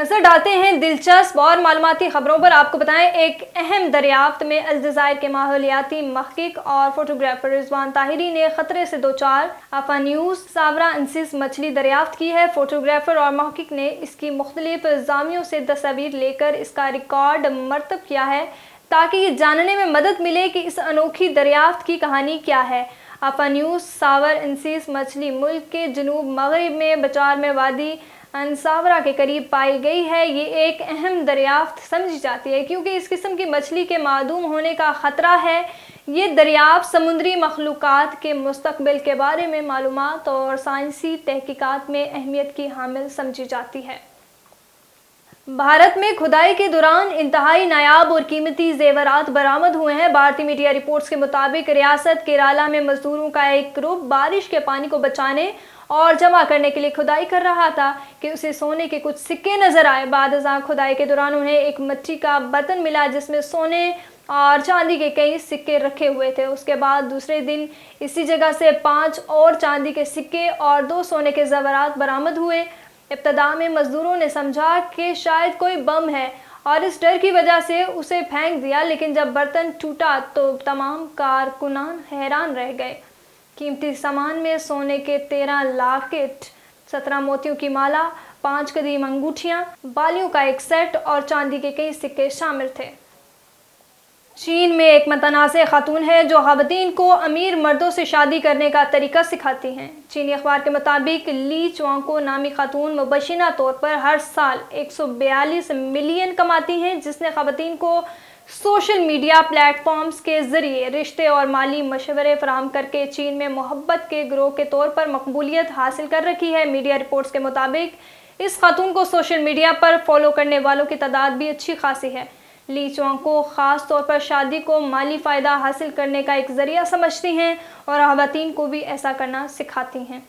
नजर डालते हैं दिलचस्प और मालूमाती खबरों पर। आपको बताएं, एक अहम दरियाफ्त में अल्जायर के माहौलियाती महक़िक़ और फोटोग्राफर रिजवान ताहिरी ने खतरे से दो चार आफा न्यूज़ सावरा-इंसिस मछली दरियाफ्त की है। फोटोग्राफर और महक़िक़ ने इसकी मुख्तलिफ जावियों से तस्वीर लेकर इसका रिकॉर्ड मरतब किया है ताकि ये जानने में मदद मिले कि इस अनोखी दरियाफ्त की कहानी क्या है। आफा न्यूज़ सावर-इंसिस मछली मुल्क के जनूब मगरिब में बचार में वादी अंसावरा के करीब पाई गई है। ये एक अहम दरियाफ्त समझी जाती है क्योंकि इस किस्म की मछली के मादूम होने का ख़तरा है। ये दरियाफ्त समुद्री मखलूक़ात के मुस्तक़बिल के बारे में मालूमात और साइंसी तहक़ीक़ात में अहमियत की हामिल समझी जाती है। भारत में खुदाई के दौरान इंतहाई नायाब और कीमती जेवरात बरामद हुए हैं। भारतीय मीडिया रिपोर्ट्स के मुताबिक रियासत केरला में मजदूरों का एक ग्रुप बारिश के पानी को बचाने और जमा करने के लिए खुदाई कर रहा था कि उसे सोने के कुछ सिक्के नजर आए। बाद अज़ां खुदाई के दौरान उन्हें एक मिट्टी का बर्तन मिला जिसमें सोने और चांदी के कई सिक्के रखे हुए थे। उसके बाद दूसरे दिन इसी जगह से 5 और चांदी के सिक्के और 2 सोने के ज़ेवरात बरामद हुए। इब्तदा में मजदूरों ने समझा कि शायद कोई बम है और इस डर की वजह से उसे फेंक दिया, लेकिन जब बर्तन टूटा तो तमाम कारकुनान हैरान रह गए। कीमती सामान में सोने के 13 लॉकेट, 17 मोतियों की माला, 5 कदीम अंगूठियां, बालियों का एक सेट और चांदी के कई सिक्के शामिल थे। चीन में एक मुतनाज़ खातून है जो ख़वातीन को अमीर मर्दों से शादी करने का तरीका सिखाती हैं। चीनी अखबार के मुताबिक ली चुआंको नामी खातून मुबशिना तौर पर हर साल 142 मिलियन कमाती हैं, जिसने ख़वातीन को सोशल मीडिया प्लेटफॉर्म्स के ज़रिए रिश्ते और माली मशवरे फराहम करके चीन में मोहब्बत के गिरोह के तौर पर मकबूलियत हासिल कर रखी है। मीडिया रिपोर्ट्स के मुताबिक इस खातून को सोशल मीडिया पर फॉलो करने वालों की तादाद भी अच्छी खासी है। ली चुआंको ख़ास तौर पर शादी को माली फ़ायदा हासिल करने का एक ज़रिया समझती हैं और ख़वातीन को भी ऐसा करना सिखाती हैं।